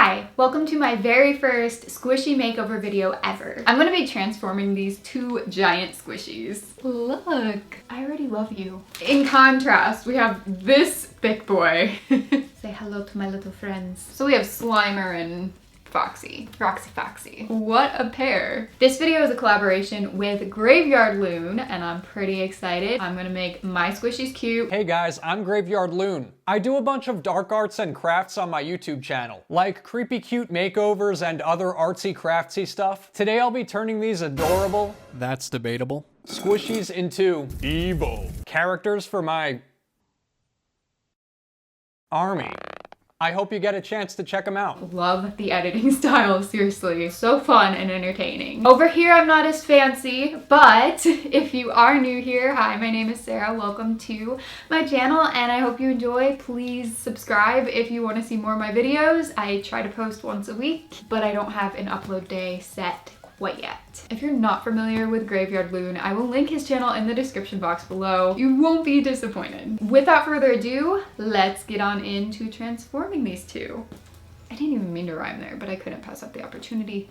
Hi, welcome to my very first squishy makeover video ever. I'm gonna be transforming these two giant squishies. Look, I already love you. In contrast, we have this big boy. Say hello to my little friends. So we have Slimer and Foxy. Foxy. What a pair. This video is a collaboration with Graveyard Loon and I'm pretty excited. I'm gonna make my squishies cute. Hey guys, I'm Graveyard Loon. I do a bunch of dark arts and crafts on my YouTube channel, like creepy cute makeovers and other artsy craftsy stuff. Today I'll be turning these adorable, that's debatable, squishies into evil characters for my army. I hope you get a chance to check them out. Love the editing style, seriously. So fun and entertaining. Over here, I'm not as fancy, but if you are new here, hi, my name is Sarah. Welcome to my channel, and I hope you enjoy. Please subscribe if you want to see more of my videos. I try to post once a week, but I don't have an upload day set quite yet. If you're not familiar with Graveyard Loon, I will link his channel in the description box below. You won't be disappointed. Without further ado, let's get on into transforming these two. I didn't even mean to rhyme there, but I couldn't pass up the opportunity.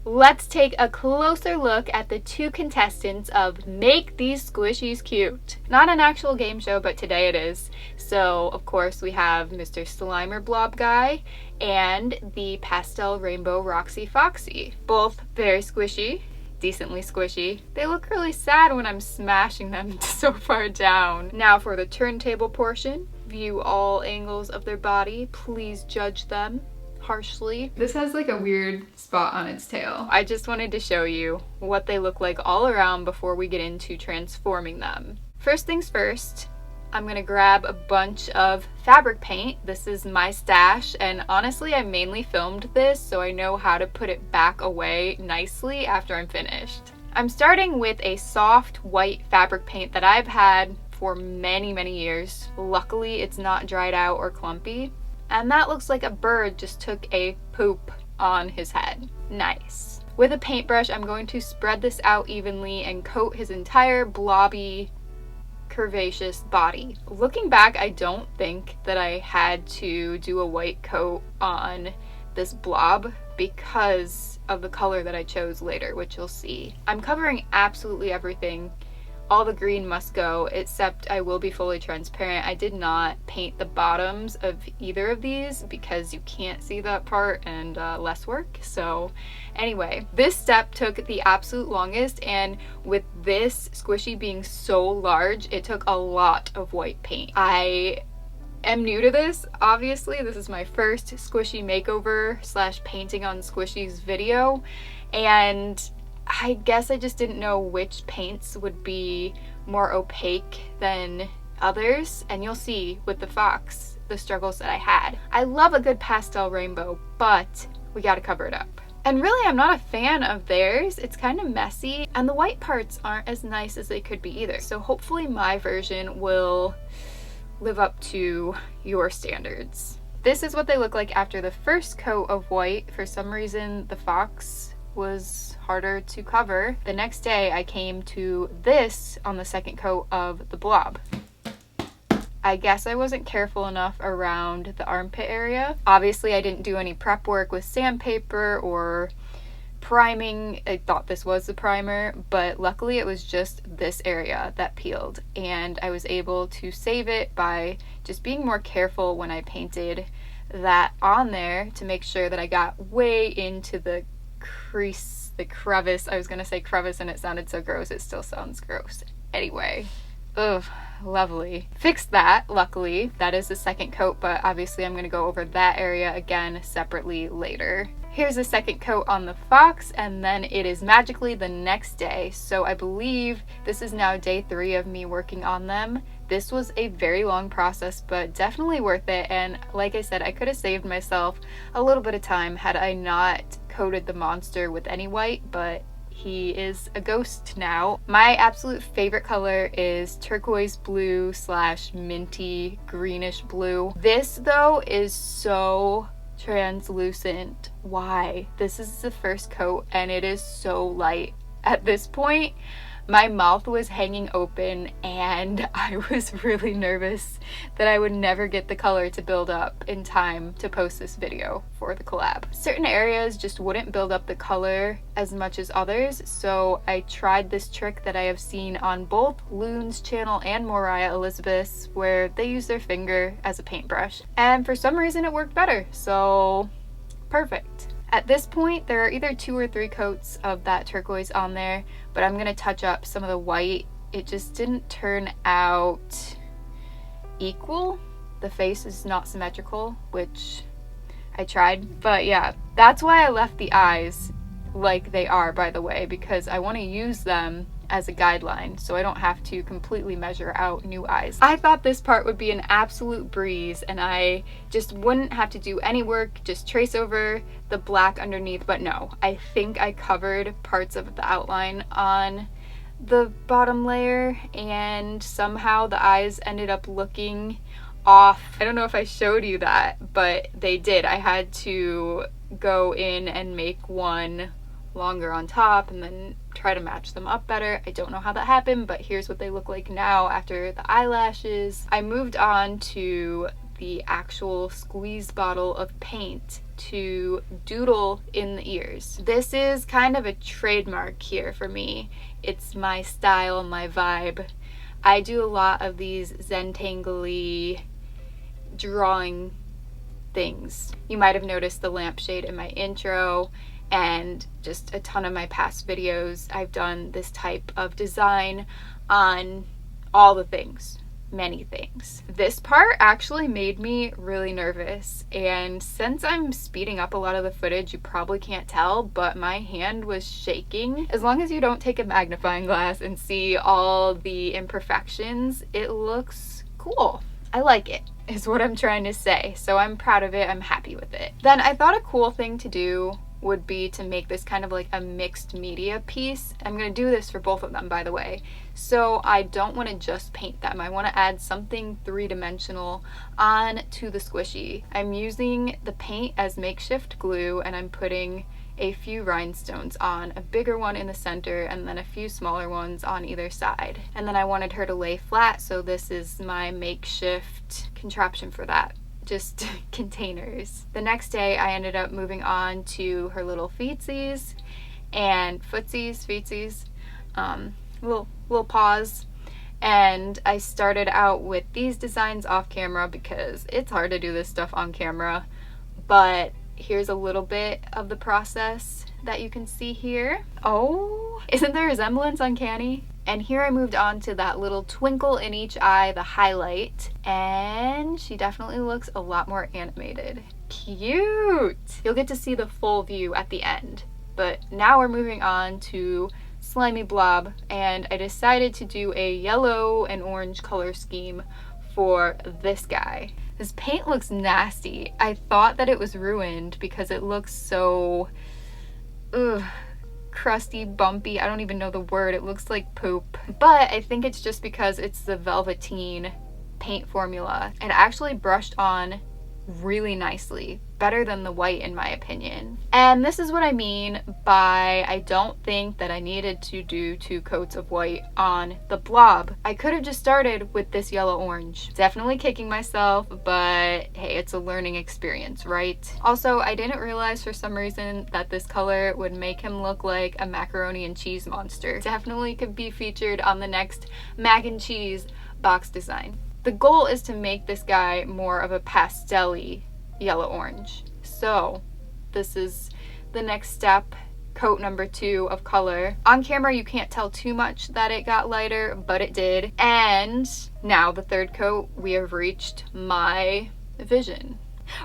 Let's take a closer look at the two contestants of Make These Squishies Cute. Not an actual game show, but today it is. So, of course, we have Mr. Slimy Blob guy and the Pastel Rainbow Roxy Foxy. Both very squishy, decently squishy. They look really sad when I'm smashing them so far down. Now for the turntable portion, view all angles of their body. Please judge them harshly. This has like a weird spot on its tail. I just wanted to show you what they look like all around before we get into transforming them. First things first, I'm gonna grab a bunch of fabric paint. This is my stash, and honestly I mainly filmed this so I know how to put it back away nicely after I'm finished. I'm starting with a soft white fabric paint that I've had for many years. Luckily it's not dried out or clumpy. And that looks like a bird just took a poop on his head. Nice. With a paintbrush, I'm going to spread this out evenly and coat his entire blobby, curvaceous body. Looking back, I don't think that I had to do a white coat on this blob because of the color that I chose later, which you'll see. I'm covering absolutely everything. All the green must go, except I will be fully transparent. I did not paint the bottoms of either of these because you can't see that part and less work. So anyway, this step took the absolute longest, and with this squishy being so large, it took a lot of white paint. I am new to this, obviously. This is my first squishy makeover / painting on squishies video, and I guess I just didn't know which paints would be more opaque than others, and you'll see with the fox the struggles that I had. I love a good pastel rainbow, but we gotta cover it up. And really, I'm not a fan of theirs. It's kind of messy, and the white parts aren't as nice as they could be either. So hopefully my version will live up to your standards. This is what they look like after the first coat of white. For some reason, the fox was harder to cover. The next day I came to this on the second coat of the blob. I guess I wasn't careful enough around the armpit area. Obviously I didn't do any prep work with sandpaper or priming. I thought this was the primer, but luckily it was just this area that peeled, and I was able to save it by just being more careful when I painted that on there to make sure that I got way into the crease, the crevice. I was gonna say crevice and it sounded so gross, it still sounds gross. Anyway, ugh, lovely. Fixed that, luckily. That is the second coat, but obviously I'm gonna go over that area again separately later. Here's the second coat on the fox, and then it is magically the next day. So I believe this is now day 3 of me working on them. This was a very long process, but definitely worth it. And like I said, I could have saved myself a little bit of time had I not coated the monster with any white, but he is a ghost now. My absolute favorite color is turquoise blue / minty greenish blue. This though is so translucent. Why? This is the first coat and it is so light at this point. My mouth was hanging open and I was really nervous that I would never get the color to build up in time to post this video for the collab. Certain areas just wouldn't build up the color as much as others, so I tried this trick that I have seen on both Loon's channel and Moriah Elizabeth's, where they use their finger as a paintbrush, and for some reason it worked better, so perfect. At this point, there are either 2 or 3 coats of that turquoise on there, but I'm gonna touch up some of the white. It just didn't turn out equal. The face is not symmetrical, which I tried, but yeah, that's why I left the eyes like they are, by the way, because I want to use them as a guideline so I don't have to completely measure out new eyes. I thought this part would be an absolute breeze and I just wouldn't have to do any work, just trace over the black underneath, but no, I think I covered parts of the outline on the bottom layer and somehow the eyes ended up looking off. I don't know if I showed you that, but they did. I had to go in and make one longer on top and then try to match them up better. I don't know how that happened, but here's what they look like now after the eyelashes. I moved on to the actual squeeze bottle of paint to doodle in the ears. This is kind of a trademark here for me. It's my style, my vibe. I do a lot of these Zentangle-y drawing things. You might have noticed the lampshade in my intro, and just a ton of my past videos I've done this type of design on all the things, many things. This part actually made me really nervous, and since I'm speeding up a lot of the footage, you probably can't tell, but my hand was shaking. As long as you don't take a magnifying glass and see all the imperfections, it looks cool. I like it, is what I'm trying to say. So I'm proud of it, I'm happy with it. Then I thought a cool thing to do would be to make this kind of like a mixed media piece. I'm going to do this for both of them, by the way. So I don't want to just paint them. I want to add something three-dimensional on to the squishy. I'm using the paint as makeshift glue, and I'm putting a few rhinestones on, a bigger one in the center and then a few smaller ones on either side. And then I wanted her to lay flat, so this is my makeshift contraption for that. Just containers. The next day I ended up moving on to her little feetsies and footsies, little paws, and I started out with these designs off camera because it's hard to do this stuff on camera, but here's a little bit of the process that you can see here. Oh, isn't the resemblance uncanny? And here I moved on to that little twinkle in each eye, the highlight, and she definitely looks a lot more animated. Cute! You'll get to see the full view at the end, but now we're moving on to Slimy Blob, and I decided to do a yellow and orange color scheme for this guy. This paint looks nasty. I thought that it was ruined because it looks so crusty, bumpy. I don't even know the word. It looks like poop. But I think it's just because it's the velveteen paint formula. It actually brushed on really nicely, better than the white in my opinion. And this is what I mean by I don't think that I needed to do 2 coats of white on the blob. I could have just started with this yellow orange. Definitely kicking myself, but hey, it's a learning experience, right? Also, I didn't realize for some reason that this color would make him look like a macaroni and cheese monster. Definitely could be featured on the next mac and cheese box design. The goal is to make this guy more of a pastel-y yellow-orange. So this is the next step, coat number 2 of color. On camera you can't tell too much that it got lighter, but it did. And now the 3rd coat, we have reached my vision.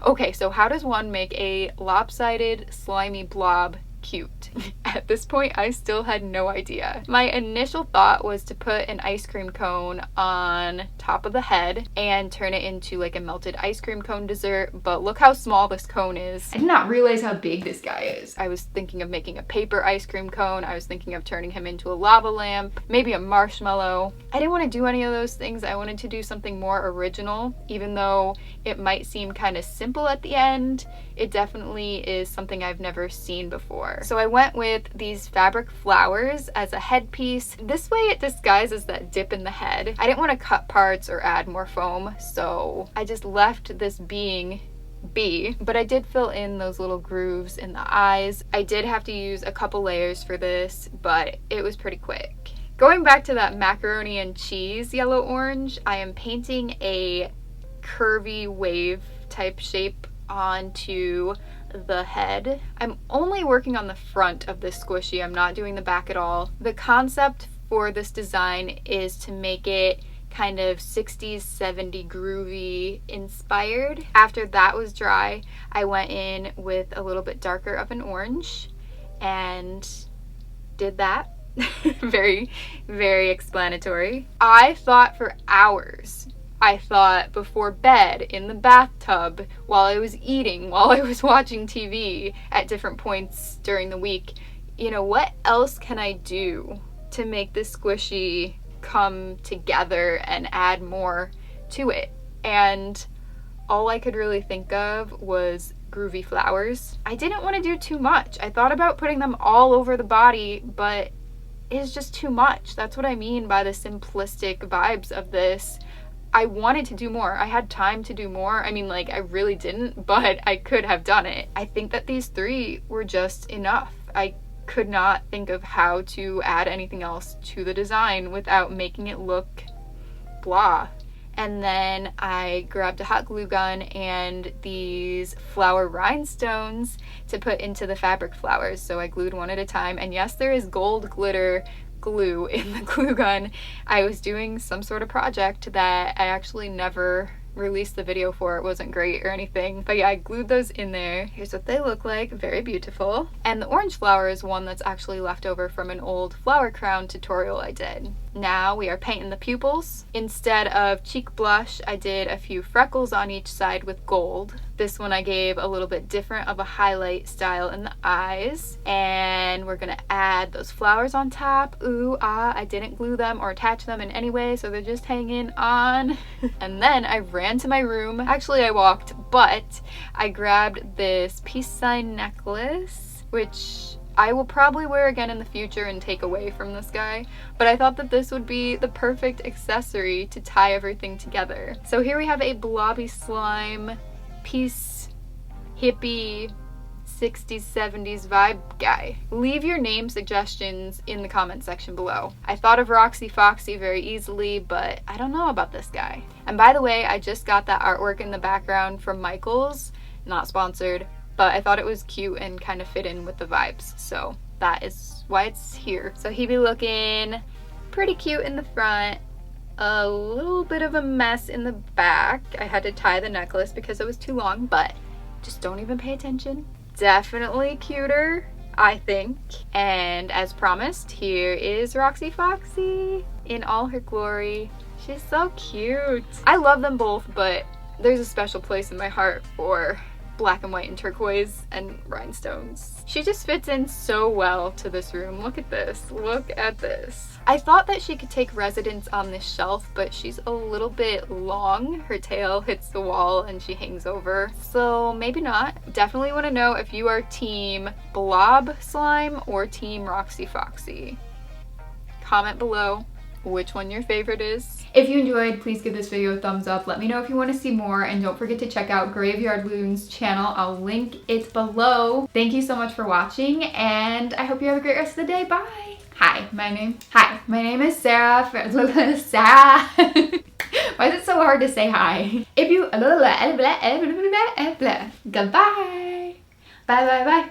Okay, so how does one make a lopsided slimy blob cute? At this point, I still had no idea. My initial thought was to put an ice cream cone on top of the head and turn it into like a melted ice cream cone dessert, but look how small this cone is. I did not realize how big this guy is. I was thinking of making a paper ice cream cone. I was thinking of turning him into a lava lamp, maybe a marshmallow. I didn't want to do any of those things. I wanted to do something more original, even though it might seem kind of simple at the end. It definitely is something I've never seen before. are. So I went with these fabric flowers as a headpiece. This way it disguises that dip in the head. I didn't want to cut parts or add more foam, so I just left this being be, but I did fill in those little grooves in the eyes. I did have to use a couple layers for this, but it was pretty quick. Going back to that macaroni and cheese yellow orange, I am painting a curvy wave type shape onto the head. I'm only working on the front of this squishy. I'm not doing the back at all. The concept for this design is to make it kind of 60s, 70s groovy inspired. After that was dry, I went in with a little bit darker of an orange and did that. Very, very explanatory. I thought for hours. I thought before bed, in the bathtub, while I was eating, while I was watching TV at different points during the week, you know, what else can I do to make this squishy come together and add more to it? And all I could really think of was groovy flowers. I didn't want to do too much. I thought about putting them all over the body, but it's just too much. That's what I mean by the simplistic vibes of this. I wanted to do more. I had time to do more. I mean, like, I really didn't, but I could have done it. I think that these three were just enough. I could not think of how to add anything else to the design without making it look blah. And then I grabbed a hot glue gun and these flower rhinestones to put into the fabric flowers. So I glued one at a time. And yes, there is gold glitter glue in the glue gun. I was doing some sort of project that I actually never released the video for. It wasn't great or anything, but yeah, I glued those in there. Here's what they look like. Very beautiful. And the orange flower is one that's actually left over from an old flower crown tutorial I did. Now we are painting the pupils. Instead of cheek blush, I did a few freckles on each side with gold. This one I gave a little bit different of a highlight style in the eyes. And we're gonna add those flowers on top. Ooh, ah, I didn't glue them or attach them in any way, so they're just hanging on. And then I ran to my room. Actually, I walked, but I grabbed this peace sign necklace, which I will probably wear again in the future and take away from this guy, but I thought that this would be the perfect accessory to tie everything together. So here we have a blobby slime, peace, hippie, 60s, 70s vibe guy. Leave your name suggestions in the comment section below. I thought of Roxy Foxy very easily, but I don't know about this guy. And by the way, I just got that artwork in the background from Michaels, not sponsored, but I thought it was cute and kind of fit in with the vibes, so that is why it's here. So he'd be looking pretty cute in the front, a little bit of a mess in the back. I had to tie the necklace because it was too long, but just don't even pay attention. Definitely cuter, I think. And as promised, here is Roxy Foxy in all her glory. She's so cute. I love them both, but there's a special place in my heart for black and white and turquoise and rhinestones. She just fits in so well to this room. Look at this. Look at this. I thought that she could take residence on this shelf, but she's a little bit long. Her tail hits the wall and she hangs over. So maybe not. Definitely want to know if you are team Blob Slime or team Roxy Foxy. Comment below which one your favorite is. If you enjoyed, please give this video a thumbs up. Let me know if you want to see more, and don't forget to check out Graveyard Loon's channel. I'll link it below. Thank you so much for watching, and I hope you have a great rest of the day. Bye. Hi, my name is Sarah. Sarah. Why is it so hard to say hi? If you goodbye. Bye bye bye.